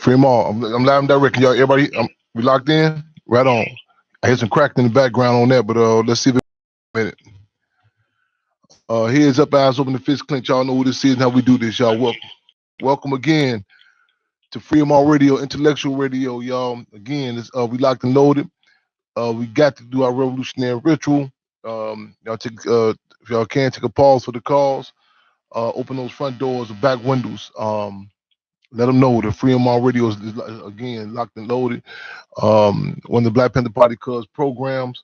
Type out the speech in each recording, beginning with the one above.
Free them all. I'm live and direct. Y'all, everybody, we locked in? Right on. I hear some cracking in the background on that, but let's see if it's a minute. Heads up, eyes open, the fist clench. Y'all know who this is and how we do this, y'all. Welcome again to Free 'em All Radio, Intellectual Radio, y'all. Again, we locked and loaded. We got to do our revolutionary ritual. Y'all if y'all can, take a pause for the calls. Open those front doors or back windows. Let them know that Free 'em All Radio is again locked and loaded. One of the Black Panther Party Cuz programs,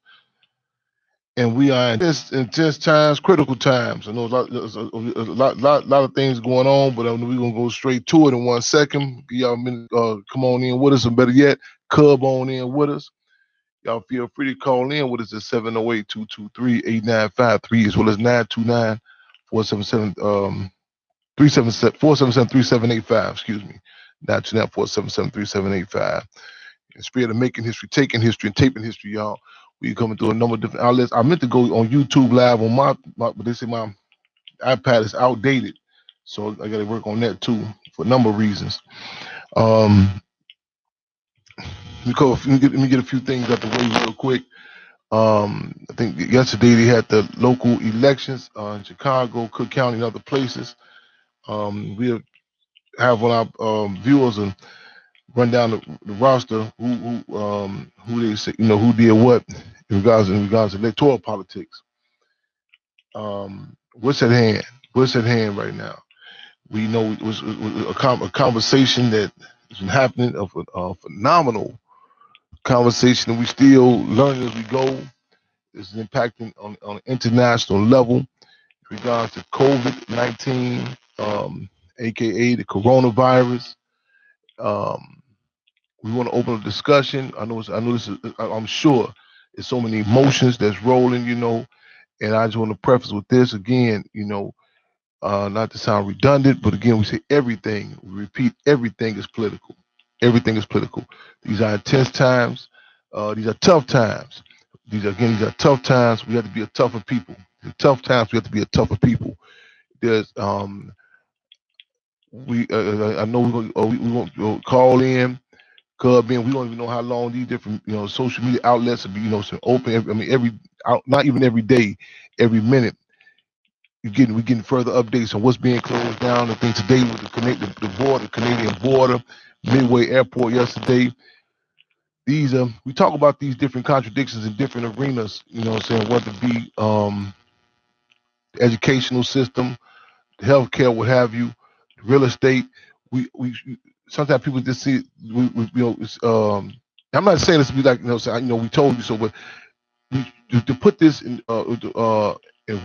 and we are in intense times, critical times. I know there's a lot of things going on, but we're gonna go straight to it in 1 second. Give y'all a minute, come on in with us, and better yet, Cub on in with us. Y'all feel free to call in with us at 708-223-8953 as well as 929-477 477-3785, excuse me. 929-477-3785. In spirit of making history, taking history, and taping history, y'all. We coming through a number of different outlets. I meant to go on YouTube live on my but they say my iPad is outdated. So I gotta work on that too for a number of reasons. Let me get a few things out the way real quick. I think yesterday they had the local elections in Chicago, Cook County, and other places. We have one of our viewers and run down the roster who they say, who did what in regards to electoral politics. What's at hand? What's at hand right now? We know it was a conversation that has been happening, a phenomenal conversation, and we still learning as we go. It's impacting on an international level in regards to COVID-19, aka the coronavirus. We want to open a discussion. I'm sure there's so many emotions that's rolling, and I just want to preface with this again, not to sound redundant, but again, we say everything, we repeat, everything is political. Everything is political. These are intense times. These are tough times. These are tough times. We have to be a tougher people. In tough times, we have to be a tougher people. There's I know we want to call in. Cub in. We don't even know how long these different social media outlets will be open. I mean not even every day, every minute. We're getting further updates on what's being closed down. I think today was the Canadian border, Midway Airport yesterday. We talk about these different contradictions in different arenas, whether it be the educational system, the healthcare, what have you, real estate. We sometimes people just see I'm not saying this to be like we told you so, but to put this in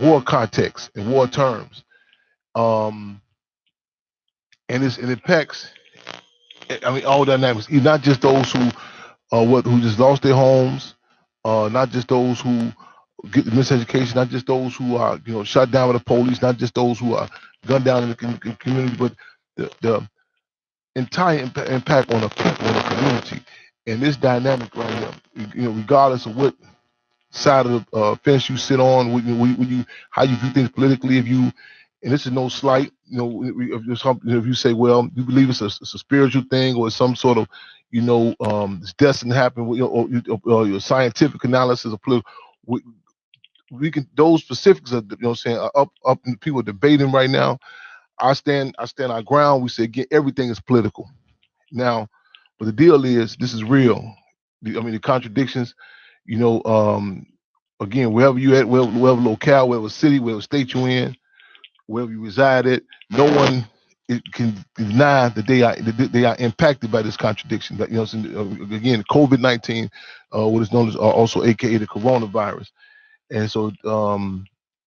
war context, in war terms, and it impacts. I mean, all dynamics. Not just those who just lost their homes, not just those who get the miseducation, not just those who are shut down by the police, not just those who are gunned down in the community, but the entire impact on the people in the community. And this dynamic right here, regardless of what side of the fence you sit on, how you view things politically, and this is no slight, if you say, well, you believe it's a spiritual thing or some sort of, it's destined to happen, or your scientific analysis of political, we can, those specifics are, are up in people debating right now. I stand our ground. We say, again, everything is political. Now, but the deal is, this is real. The contradictions, again, wherever you at, wherever locale, wherever city, wherever state you're in, wherever you reside at, no one can deny that they are impacted by this contradiction. That again, COVID-19, what is known as also AKA the coronavirus, and so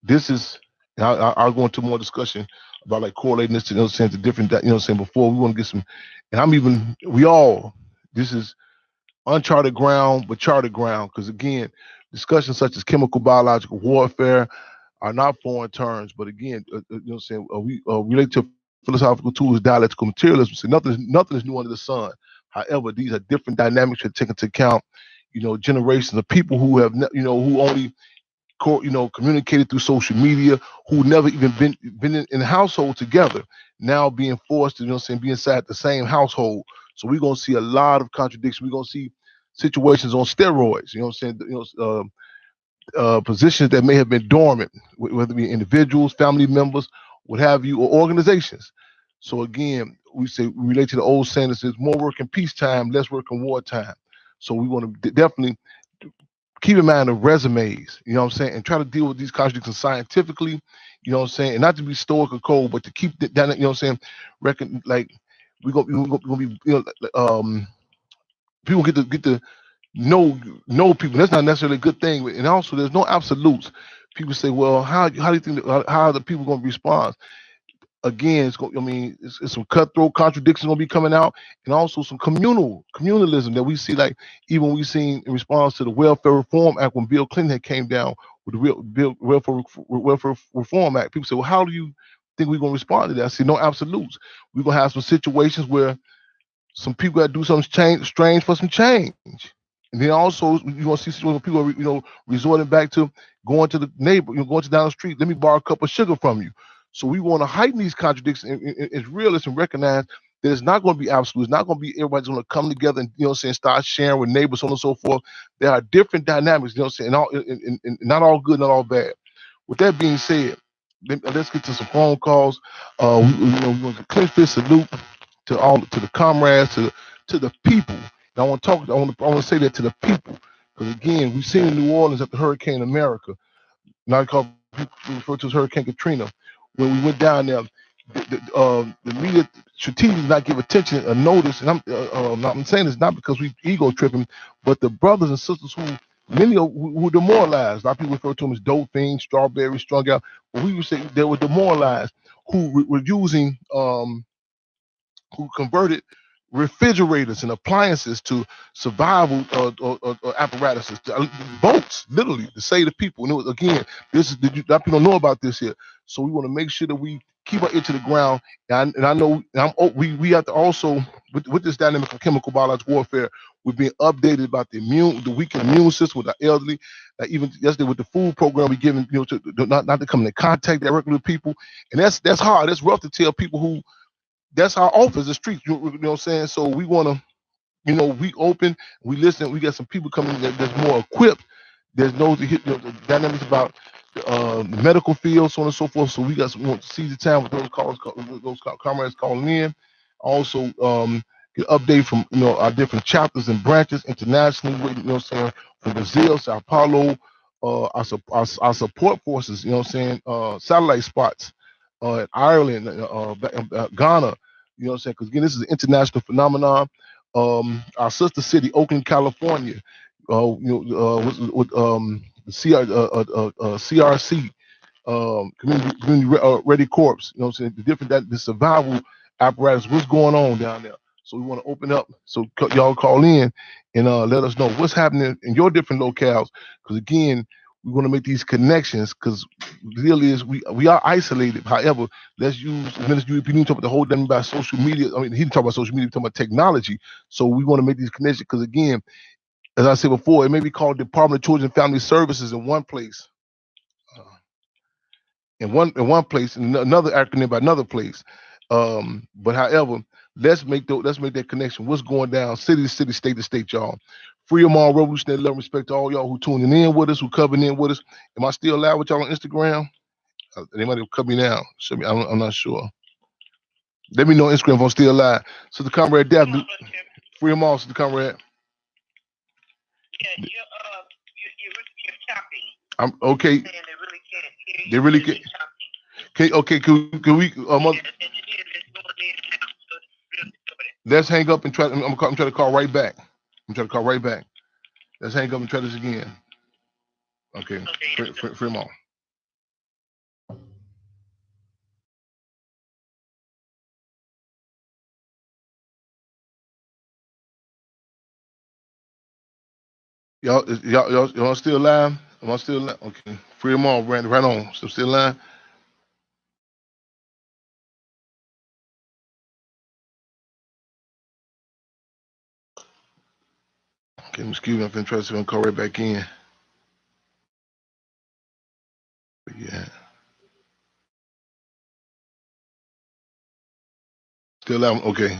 this is. I'll go into more discussion about like correlating this to different. Before we want to get some, and this is uncharted ground, but charted ground, because again, discussions such as chemical, biological warfare are not foreign terms, but again, we relate to philosophical tools, dialectical materialism. So nothing is new under the sun. However, these are different dynamics that take into account, generations of people who have, who only, communicated through social media, who never even been in a household together, now being forced to, be inside the same household So we're gonna see a lot of contradiction. We're gonna see situations on steroids. You know what I'm saying? Positions that may have been dormant, whether it be individuals, family members, what have you, or organizations. So again, we say we relate to the old saying that says more work in peacetime, less work in wartime. So we want to definitely keep in mind the resumes, you know what I'm saying, and try to deal with these contradictions scientifically, you know what I'm saying, and not to be stoic or cold, but to keep that, you know what I'm saying, reckon like we gonna be, people get to know people. That's not necessarily a good thing, and also there's no absolutes. People say, well, how do you think how are the people going to respond? Again, it's some cutthroat contradictions gonna be coming out, and also some communalism that we see, like even we seen in response to the Welfare Reform Act when Bill Clinton had came down with the Welfare Reform Act. People say, well, how do you think we're gonna respond to that? I see no absolutes. We're gonna have some situations where some people got to do something strange for some change. And then also you're gonna see situations where people are, resorting back to going to the neighbor, going to down the street. Let me borrow a cup of sugar from you. So we want to heighten these contradictions as realists and recognize that it's not going to be absolute. It's not going to be everybody's going to come together and start sharing with neighbors, so on and so forth. There are different dynamics, and not all good, not all bad. With that being said, let's get to some phone calls. We want to clear fist salute to the comrades, to the people. And I want to say that to the people, because again, we've seen in New Orleans after Hurricane America, not called people refer to as Hurricane Katrina, when we went down there, the media strategically did not give attention or notice, and I'm saying this not because we ego tripping, but the brothers and sisters who were demoralized. A lot of people refer to them as dope fiends, strawberry, strung out, but we would say they were demoralized, who were using who converted refrigerators and appliances to survival apparatuses, boats, literally, to save the people. And it was, again, people don't know about this here. So we want to make sure that we keep our ear to the ground. And I know we have to also, with this dynamic of chemical biological warfare, we're being updated about the weakened immune system with our elderly. Even yesterday with the food program, we giving not to come into contact directly with people, and that's hard. That's rough to tell people who. That's our office, the streets. You know what I'm saying? So we want to, we open, we listen. We got some people coming that's more equipped. There's no the dynamics about the medical field, so on and so forth. So we want to seize the time with those comrades calling in. Also, get update from our different chapters and branches internationally. From Brazil, Sao Paulo, our support forces. Satellite spots. Ireland, Ghana. You know what I'm saying? Because again, this is an international phenomenon. Our sister city, Oakland, California, the CRC, Community Ready Corps. You know what I'm saying? The survival apparatus. What's going on down there? So we want to open up. So y'all call in and let us know what's happening in your different locales. Because again, we want to make these connections. Because the deal is we are isolated. However, let's use Minister UP talk about the whole thing about social media. I mean, he didn't talk about social media, he talking about technology. So we want to make these connections because again, as I said before, it may be called Department of Children and Family Services in one place, in one place, and another acronym by another place. But however, let's make that connection. What's going down, city to city, state to state, y'all. Free them all, revolutionary love, and respect to all y'all who tuning in with us, who coming in with us. Am I still live with y'all on Instagram? They might have cut me down. I'm not sure. Let me know on Instagram if I'm still live. So the comrade Daphne, free them all, so the comrade. Yeah, you're chopping. I'm okay. They really can't. Okay, can we? Let's hang up and try. I'm trying to call right back. Let's hang up and try this again. Okay. Free them all. Y'all still live? Am I still live? Okay. Free them all, right on. Still live? Okay, excuse me. I'm finna try to call right back in. But yeah. Still live? Okay.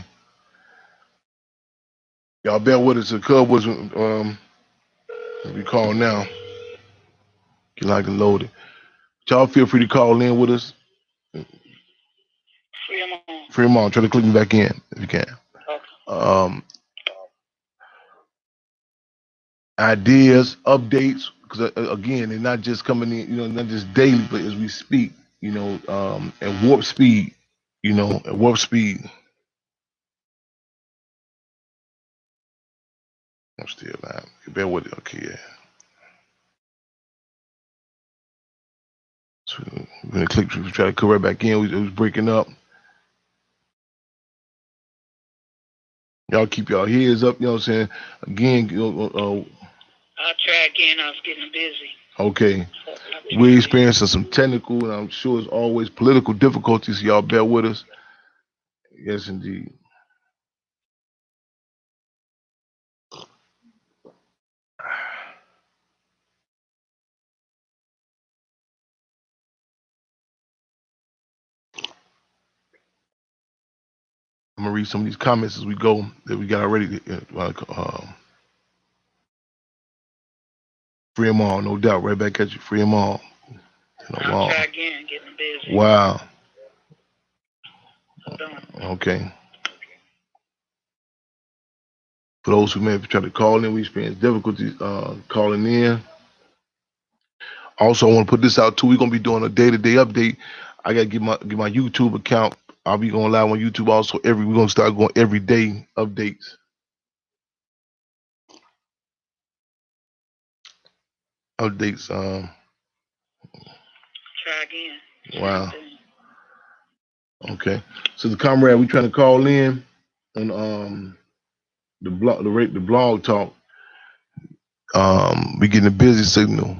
Y'all bear with us. The cub was we call now. Get like and loaded. Y'all feel free to call in with us. Free them on. Try to click me back in if you can. Ideas, updates, because again, they're not just coming in, not just daily, but as we speak, at warp speed, at warp speed. I'm still live. Bear with it. Okay, yeah. So we're gonna click. We try to come right back in. It was breaking up. Y'all keep y'all heads up. You know what I'm saying? Again, I'll try again. I was getting busy. Okay. We're experiencing some technical and I'm sure it's always political difficulties. Y'all bear with us. Yes, indeed. I'm gonna read some of these comments as we go that we got already. Free them all, no doubt. Right back at you. Free them all. I'll try again. Getting busy. Wow. Hold on. Okay. For those who may have tried to call in, we experienced difficulties calling in. Also, I want to put this out too. We're gonna be doing a day-to-day update. I gotta get my YouTube account. I'll be going live on YouTube also. We're gonna start going every day updates. Updates. Try again. Wow. Okay. So the comrade, we trying to call in on the blog talk. We getting a busy signal.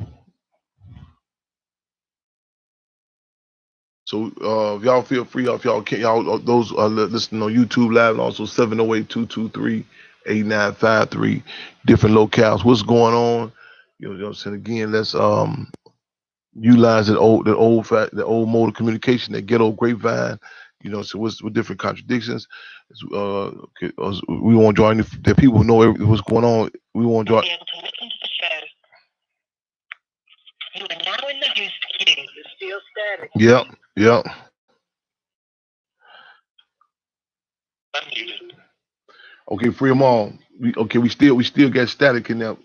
So if y'all feel free, if y'all can, y'all those listening on YouTube live, and also 708-223-8953, different locales. What's going on? You know what I'm saying? Again, let's utilize the old mode of communication, that ghetto grapevine. So with different contradictions. We want to join the people who know what's going on. We want to join. Be able to listen to the show. You are now in the host queue. You're still static. Yep. Okay, free them all. We still got static in there.